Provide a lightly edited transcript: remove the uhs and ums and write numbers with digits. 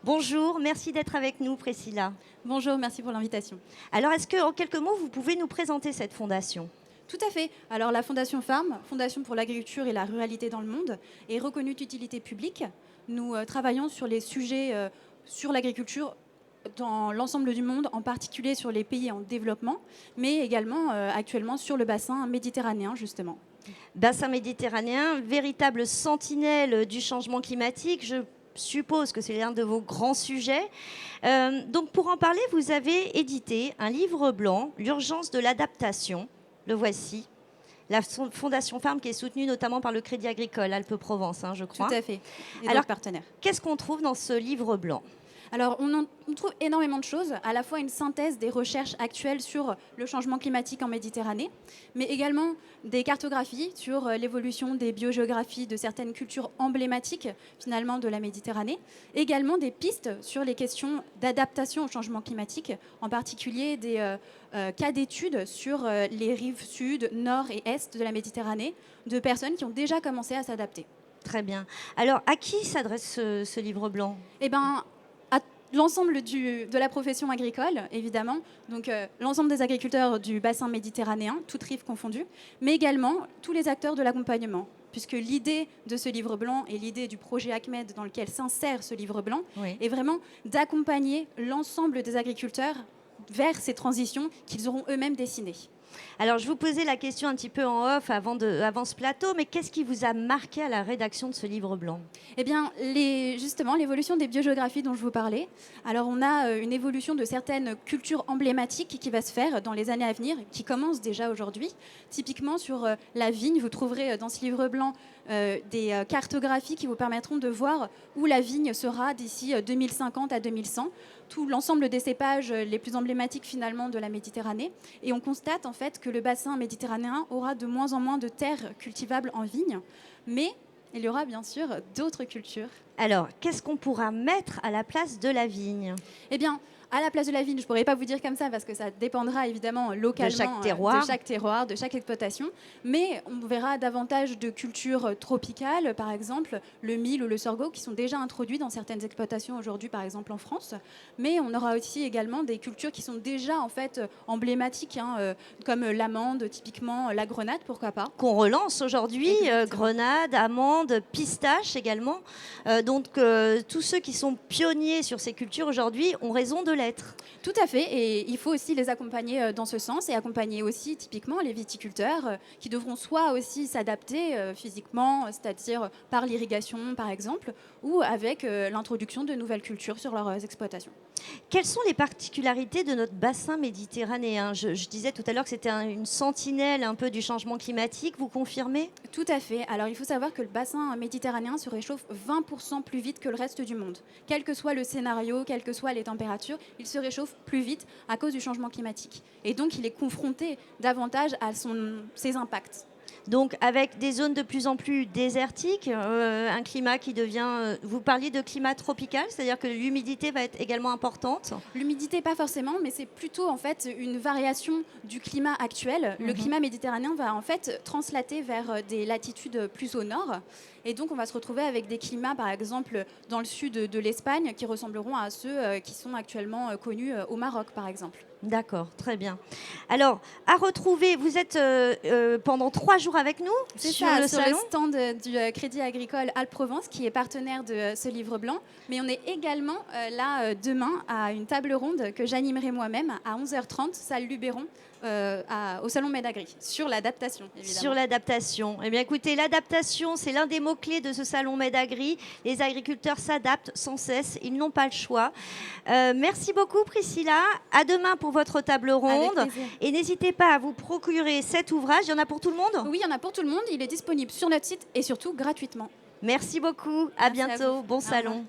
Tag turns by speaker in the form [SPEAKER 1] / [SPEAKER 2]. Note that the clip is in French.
[SPEAKER 1] Bonjour, merci d'être avec nous, Priscilla.
[SPEAKER 2] Bonjour, merci pour l'invitation.
[SPEAKER 1] Alors, est-ce que, en quelques mots, vous pouvez nous présenter cette fondation?
[SPEAKER 2] Tout à fait. Alors la Fondation FARM, Fondation pour l'agriculture et la ruralité dans le monde, est reconnue d'utilité publique. Nous travaillons sur les sujets sur l'agriculture dans l'ensemble du monde, en particulier sur les pays en développement, mais également actuellement sur le bassin méditerranéen, justement.
[SPEAKER 1] Bassin méditerranéen, véritable sentinelle du changement climatique, je suppose que c'est l'un de vos grands sujets. Donc pour en parler, vous avez édité un livre blanc, L'urgence de l'adaptation. Le voici. La Fondation FARM qui est soutenue notamment par le Crédit Agricole Alpes-Provence, je crois.
[SPEAKER 2] Tout à fait. Et
[SPEAKER 1] alors,
[SPEAKER 2] partenaires.
[SPEAKER 1] Qu'est-ce qu'on trouve dans ce livre blanc?
[SPEAKER 2] Alors, on trouve énormément de choses, à la fois une synthèse des recherches actuelles sur le changement climatique en Méditerranée, mais également des cartographies sur l'évolution des biogéographies de certaines cultures emblématiques, finalement, de la Méditerranée, également des pistes sur les questions d'adaptation au changement climatique, en particulier des cas d'études sur les rives sud, nord et est de la Méditerranée, de personnes qui ont déjà commencé à s'adapter.
[SPEAKER 1] Très bien. Alors, à qui s'adresse ce livre blanc?
[SPEAKER 2] Eh bien, l'ensemble de la profession agricole, évidemment, donc l'ensemble des agriculteurs du bassin méditerranéen, toutes rives confondues, mais également tous les acteurs de l'accompagnement, puisque l'idée de ce livre blanc et l'idée du projet ACMED dans lequel s'insère ce livre blanc est vraiment d'accompagner l'ensemble des agriculteurs vers ces transitions qu'ils auront eux-mêmes dessinées.
[SPEAKER 1] Alors, je vous posais la question un petit peu en off avant ce plateau, mais qu'est-ce qui vous a marqué à la rédaction de ce livre blanc?
[SPEAKER 2] Eh bien, justement, l'évolution des biogéographies dont je vous parlais. Alors, on a une évolution de certaines cultures emblématiques qui va se faire dans les années à venir, qui commence déjà aujourd'hui. Typiquement, sur la vigne, vous trouverez dans ce livre blanc des cartographies qui vous permettront de voir où la vigne sera d'ici 2050 à 2100, tout l'ensemble des cépages les plus emblématiques finalement de la Méditerranée. Et on constate en fait que le bassin méditerranéen aura de moins en moins de terres cultivables en vigne, mais il y aura bien sûr d'autres cultures.
[SPEAKER 1] Alors, qu'est-ce qu'on pourra mettre à la place de la vigne?
[SPEAKER 2] Eh bien, à la place de la vigne, je ne pourrais pas vous dire comme ça parce que ça dépendra évidemment localement
[SPEAKER 1] de chaque terroir,
[SPEAKER 2] de chaque exploitation. Mais on verra davantage de cultures tropicales, par exemple le mil ou le sorgho, qui sont déjà introduits dans certaines exploitations aujourd'hui, par exemple en France. Mais on aura aussi également des cultures qui sont déjà en fait emblématiques, comme l'amande, typiquement la grenade, pourquoi pas.
[SPEAKER 1] Qu'on relance aujourd'hui, grenade, amande, pistache également. Donc tous ceux qui sont pionniers sur ces cultures aujourd'hui ont raison de l'être.
[SPEAKER 2] Tout à fait, et il faut aussi les accompagner dans ce sens et accompagner aussi typiquement les viticulteurs qui devront soit aussi s'adapter physiquement, c'est-à-dire par l'irrigation par exemple, ou avec l'introduction de nouvelles cultures sur leurs exploitations.
[SPEAKER 1] Quelles sont les particularités de notre bassin méditerranéen? Je disais tout à l'heure que c'était une sentinelle un peu du changement climatique, vous confirmez?
[SPEAKER 2] Tout à fait. Alors il faut savoir que le bassin méditerranéen se réchauffe 20% plus vite que le reste du monde. Quel que soit le scénario, quelles que soient les températures, il se réchauffe plus vite à cause du changement climatique. Et donc il est confronté davantage à ses impacts.
[SPEAKER 1] Donc avec des zones de plus en plus désertiques, un climat qui devient... vous parliez de climat tropical, c'est-à-dire que l'humidité va être également importante?
[SPEAKER 2] L'humidité, pas forcément, mais c'est plutôt en fait une variation du climat actuel. Le climat méditerranéen va en fait translater vers des latitudes plus au nord. Et donc on va se retrouver avec des climats, par exemple, dans le sud de l'Espagne, qui ressembleront à ceux qui sont actuellement connus au Maroc, par exemple.
[SPEAKER 1] D'accord, très bien. Alors, à retrouver, vous êtes pendant 3 jours avec nous sur le salon.
[SPEAKER 2] Le stand du Crédit Agricole Alpes-Provence, qui est partenaire de ce livre blanc. Mais on est également là demain à une table ronde que j'animerai moi-même à 11h30, salle Luberon, au salon Medagri, sur l'adaptation, évidemment.
[SPEAKER 1] Sur l'adaptation. Eh bien, écoutez, l'adaptation, c'est l'un des mots-clés de ce salon Medagri. Les agriculteurs s'adaptent sans cesse, ils n'ont pas le choix. Merci beaucoup, Priscilla. À demain pour votre table ronde. Et n'hésitez pas à vous procurer cet ouvrage. Il y en a pour tout le monde?
[SPEAKER 2] Oui, il y en a pour tout le monde. Il est disponible sur notre site et surtout gratuitement.
[SPEAKER 1] Merci beaucoup. À bientôt. Bon salon.